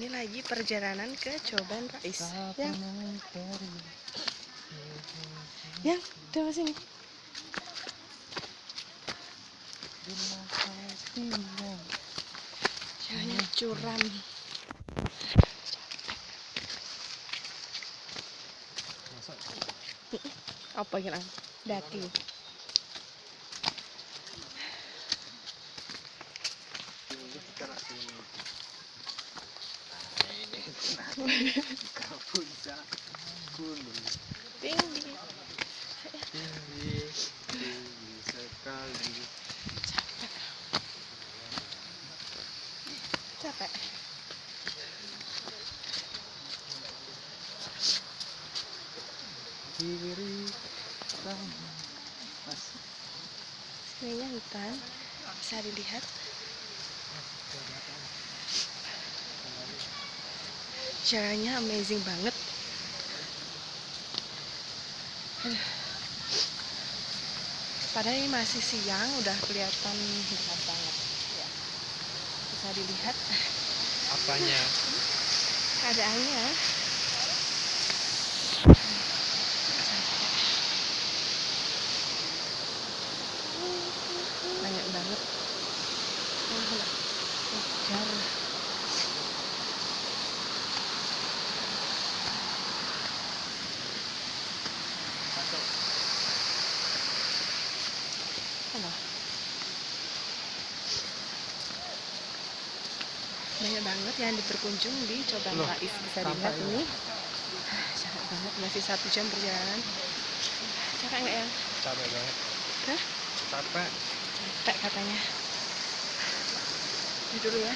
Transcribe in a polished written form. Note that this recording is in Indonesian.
Ini lagi perjalanan ke Coban Rais. Yang tengok sini. Jalannya curam. Apa kira? Daki. Tinggi sekali. Capek. Kiri Sebenarnya hutan bisa dilihat. Jalannya amazing banget. Padahal ini masih siang, udah kelihatan gelap banget. Ya. Bisa dilihat apanya? keadaannya. Banyak banget. Kejar. Halo. Banyak banget yang berkunjung di Coban Rais. Bisa dilihat ini. Capek banget, masih 1 jam perjalanan. Capek nggak ya? Capek banget. Hah? Capek. Capek katanya. Ini dulu ya.